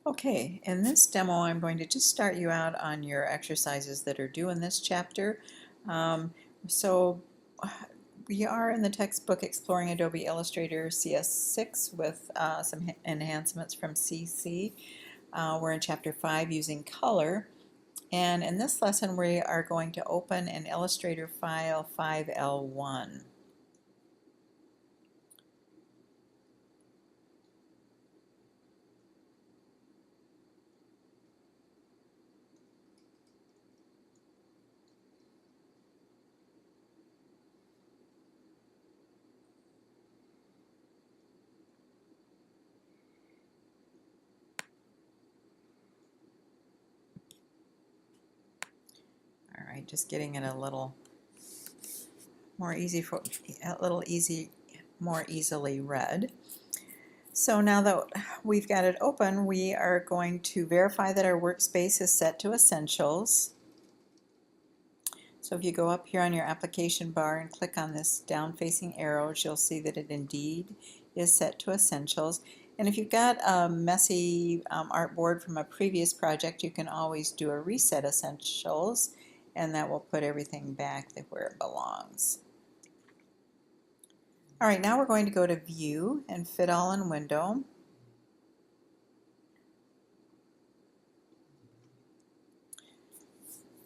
Okay, in this demo I'm going to just start you out on your exercises that are due in this chapter. Um, so we are in the textbook Exploring Adobe Illustrator CS6 with some enhancements from CC. We're in chapter 5 using color, and in this lesson we are going to open an Illustrator file 5L1. All right, just getting it a little more more easily read. So now that we've got it open, we are going to verify that our workspace is set to Essentials. So if you go up here on your application bar and click on this down-facing arrows, you'll see that it indeed is set to Essentials. And if you've got a messy artboard from a previous project, you can always do a Reset Essentials, and that will put everything back where it belongs. All right, now we're going to go to View and Fit All in Window.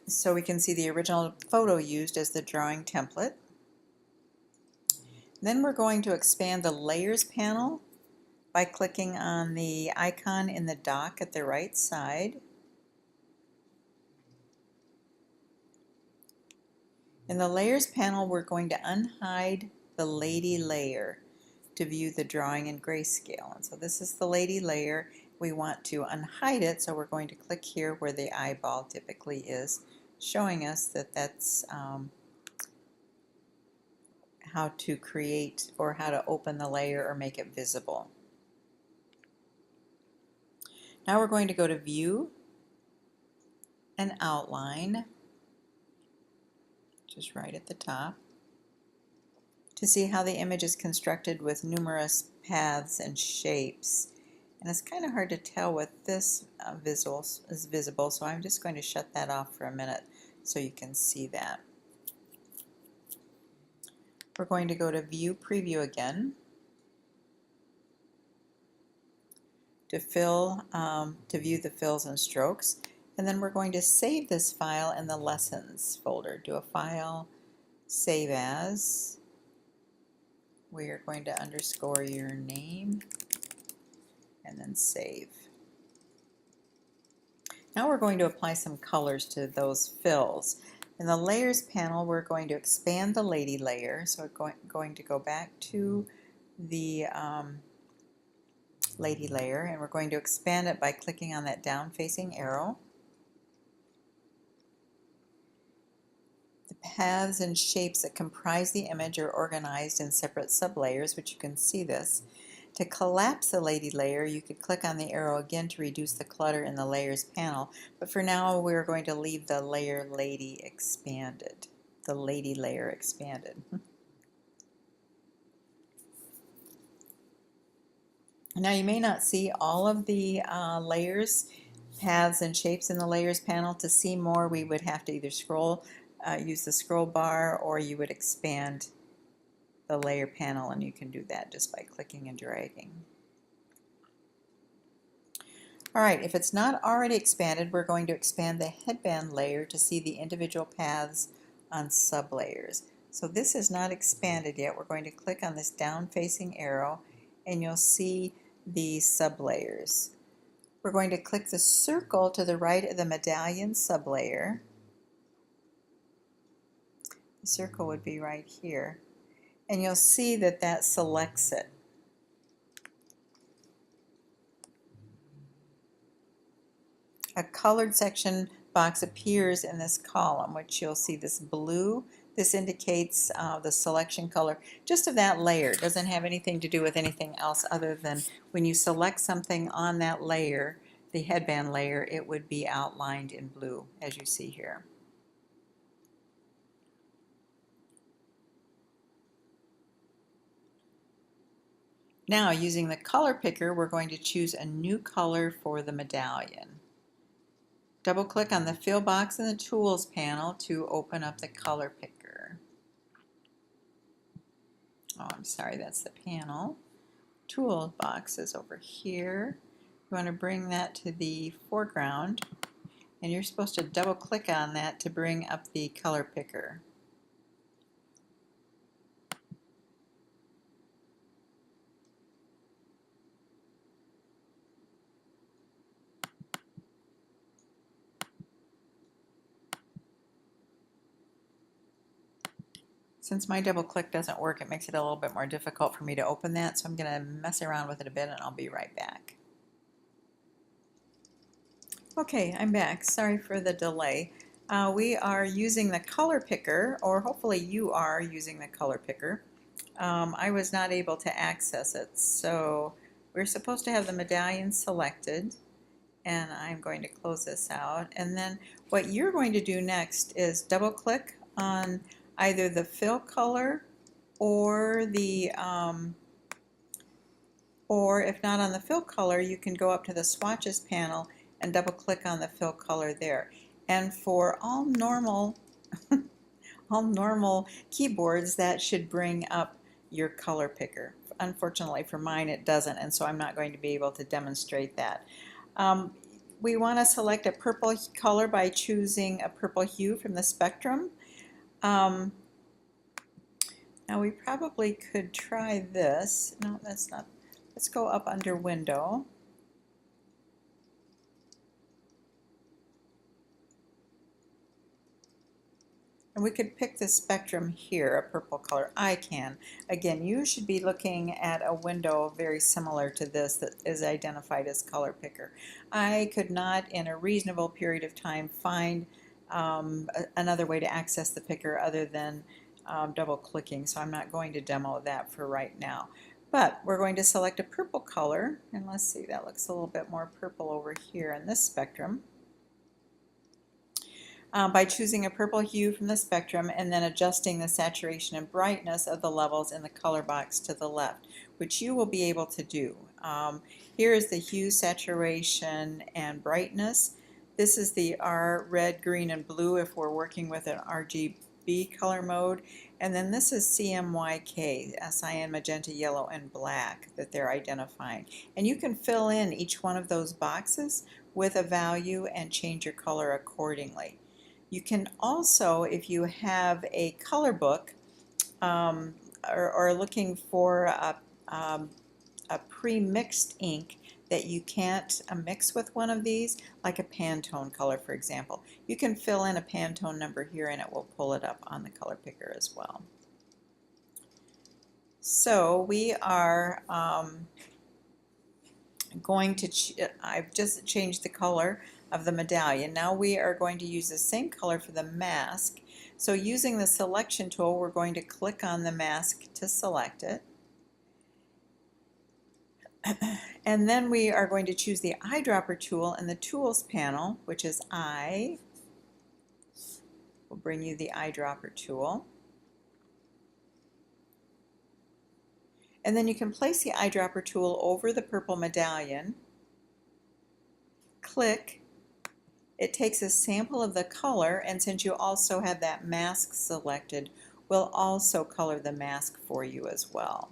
So we can see the original photo used as the drawing template. Then we're going to expand the Layers panel by clicking on the icon in the dock at the right side. In the Layers panel, we're going to unhide the lady layer to view the drawing in grayscale. And so this is the lady layer. We want to unhide it, so we're going to click here where the eyeball typically is, showing us that that's how to create or how to open the layer or make it visible. Now we're going to go to View and Outline, just right at the top, to see how the image is constructed with numerous paths and shapes. And it's kind of hard to tell what this visual is visible, so I'm just going to shut that off for a minute so you can see that. We're going to go to View Preview again to view the fills and strokes, and then we're going to save this file in the Lessons folder. Do a File, Save As. We are going to underscore your name and then save. Now we're going to apply some colors to those fills. In the Layers panel, we're going to expand the lady layer, so we're going to go back to the lady layer, and we're going to expand it by clicking on that down-facing arrow. The paths and shapes that comprise the image are organized in separate sublayers, which you can see this. To collapse the lady layer, you could click on the arrow again to reduce the clutter in the Layers panel, but for now we're going to leave the layer lady expanded. The lady layer expanded. Now you may not see all of the layers, paths, and shapes in the Layers panel. To see more, we would have to either use the scroll bar, or you would expand the layer panel, and you can do that just by clicking and dragging. Alright, if it's not already expanded, we're going to expand the headband layer to see the individual paths on sublayers. So this is not expanded yet. We're going to click on this down-facing arrow, and you'll see the sublayers. We're going to click the circle to the right of the medallion sublayer. The circle would be right here, and you'll see that that selects it. A colored section box appears in this column, which you'll see this blue. This indicates the selection color just of that layer. It doesn't have anything to do with anything else other than when you select something on that layer, the headband layer, it would be outlined in blue, as you see here. Now, using the color picker, we're going to choose a new color for the medallion. Double-click on the fill box in the Tools panel to open up the color picker. Oh, I'm sorry, that's the panel. Tool box is over here. You want to bring that to the foreground, and you're supposed to double-click on that to bring up the color picker. Since my double click doesn't work, it makes it a little bit more difficult for me to open that, so I'm going to mess around with it a bit and I'll be right back. Okay, I'm back. Sorry for the delay. We are using the color picker, or hopefully you are using the color picker. I was not able to access it, so we're supposed to have the medallion selected, and I'm going to close this out. And then what you're going to do next is double click on either the fill color or the or if not on the fill color, you can go up to the swatches panel and double click on the fill color there. And for all normal keyboards, that should bring up your color picker. Unfortunately for mine it doesn't, and so I'm not going to be able to demonstrate that. We want to select a purple color by choosing a purple hue from the spectrum. Now we probably could try this. No, that's not. Let's go up under Window. And we could pick the spectrum here, a purple color. I can. Again, you should be looking at a window very similar to this that is identified as color picker. I could not, in a reasonable period of time, find another way to access the picker other than double clicking, so I'm not going to demo that for right now. But we're going to select a purple color, and let's see, that looks a little bit more purple over here in this spectrum. By choosing a purple hue from the spectrum and then adjusting the saturation and brightness of the levels in the color box to the left, which you will be able to do. Here is the hue, saturation, and brightness. This is the R, red, green, and blue if we're working with an RGB color mode. And then this is CMYK, cyan, magenta, yellow, and black that they're identifying. And you can fill in each one of those boxes with a value and change your color accordingly. You can also, if you have a color book or looking for a pre-mixed ink that you can't mix with one of these, like a Pantone color, for example, you can fill in a Pantone number here and it will pull it up on the color picker as well. So we are going to, I've just changed the color of the medallion. Now we are going to use the same color for the mask. So using the selection tool, we're going to click on the mask to select it. And then we are going to choose the eyedropper tool in the Tools panel, which is I. We'll bring you the eyedropper tool. And then you can place the eyedropper tool over the purple medallion. Click. It takes a sample of the color, and since you also have that mask selected, we'll also color the mask for you as well.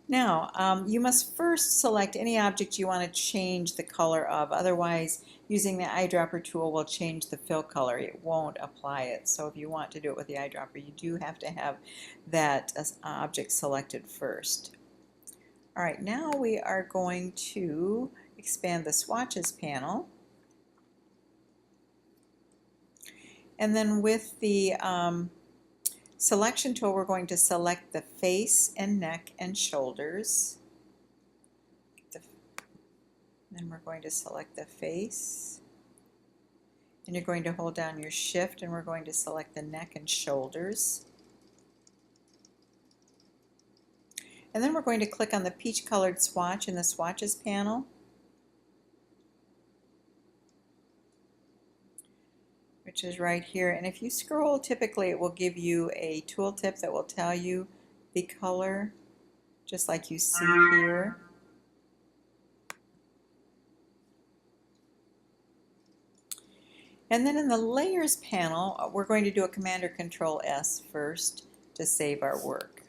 Now, you must first select any object you want to change the color of. Otherwise, using the eyedropper tool will change the fill color. It won't apply it. So if you want to do it with the eyedropper, you do have to have that object selected first. All right, now we are going to expand the swatches panel. And then with the selection tool, we're going to select the face and neck and shoulders. Then we're going to select the face. And you're going to hold down your shift and we're going to select the neck and shoulders. And then we're going to click on the peach colored swatch in the swatches panel. Which is right here, and if you scroll, typically it will give you a tooltip that will tell you the color, just like you see here. And then in the Layers panel, we're going to do a Command or Control S first to save our work.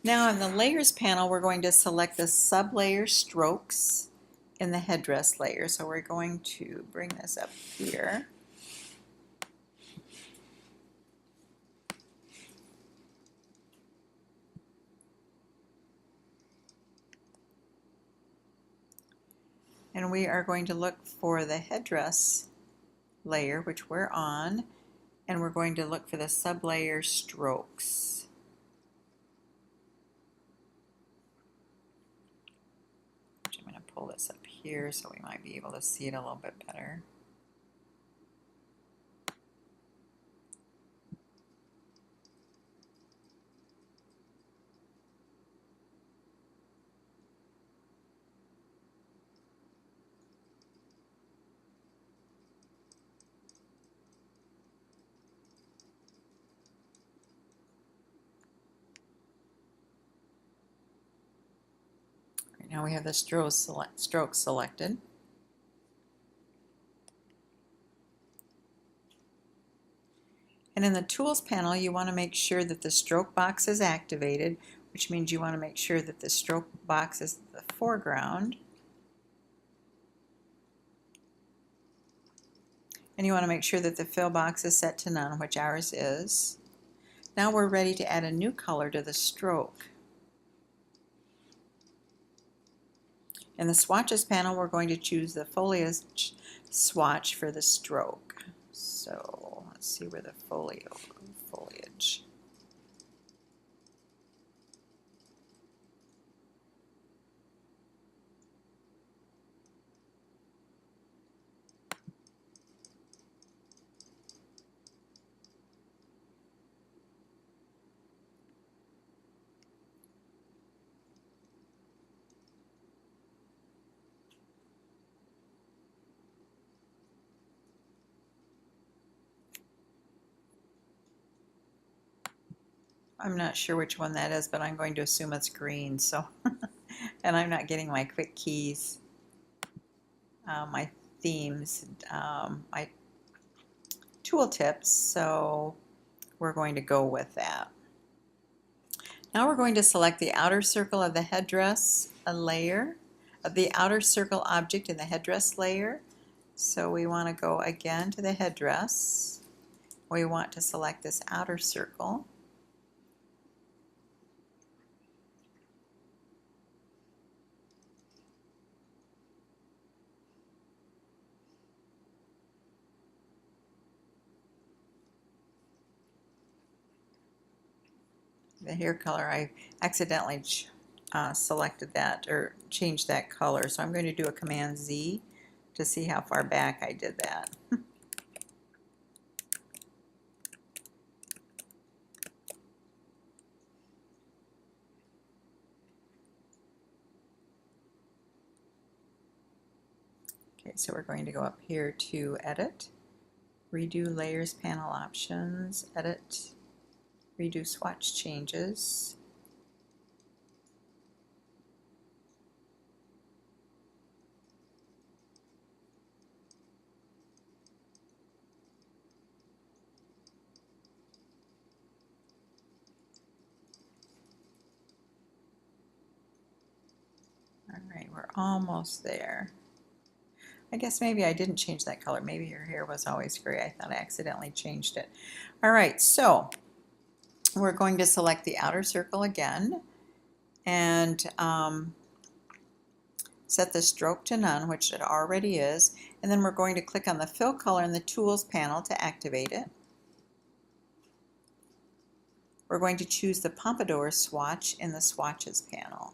Now in the Layers panel, we're going to select the Sublayer Strokes in the Headdress layer. So we're going to bring this up here. And we are going to look for the Headdress layer, which we're on, and we're going to look for the Sublayer Strokes. I'm going to pull this up here so we might be able to see it a little bit better. Right now we have the strokes selected. And in the Tools panel, you want to make sure that the stroke box is activated, which means you want to make sure that the stroke box is the foreground. And you want to make sure that the fill box is set to none, which ours is. Now we're ready to add a new color to the stroke. In the Swatches panel, we're going to choose the Foliage swatch for the stroke. So let's see where the foliage. I'm not sure which one that is, but I'm going to assume it's green. So, and I'm not getting my quick keys, my themes, my tooltips. So we're going to go with that. Now we're going to select the outer circle of the headdress layer, of the outer circle object in the headdress layer. So we want to go again to the headdress. We want to select this outer circle. The hair color, I accidentally selected that or changed that color, so I'm going to do a Command Z to see how far back I did that. Okay, so we're going to go up here to Edit, Redo Layers Panel Options, Edit, Redo Swatch Changes. All right, we're almost there. I guess maybe I didn't change that color. Maybe your hair was always gray. I thought I accidentally changed it. All right, so we're going to select the outer circle again and set the stroke to none, which it already is, and then we're going to click on the fill color in the Tools panel to activate it. We're going to choose the Pompadour swatch in the Swatches panel,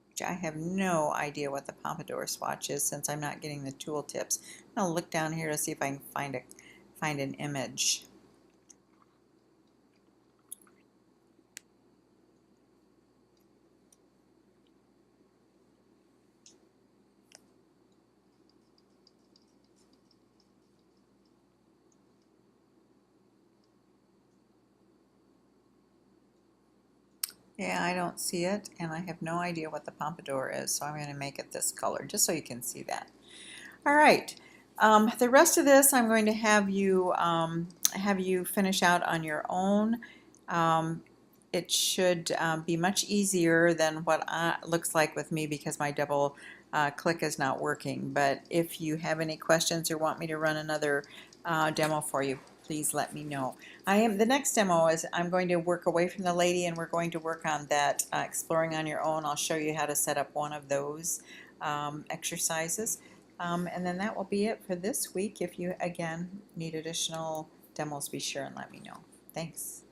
which I have no idea what the Pompadour swatch is since I'm not getting the tooltips. I'll look down here to see if I can find an image. Yeah, I don't see it, and I have no idea what the pompadour is, so I'm going to make it this color just so you can see that. All right, the rest of this I'm going to have you finish out on your own. It should be much easier than what looks like with me because my double click is not working. But if you have any questions or want me to run another demo for you, please let me know. The next demo is I'm going to work away from the lady and we're going to work on that exploring on your own. I'll show you how to set up one of those exercises. And then that will be it for this week. If you, again, need additional demos, be sure and let me know. Thanks.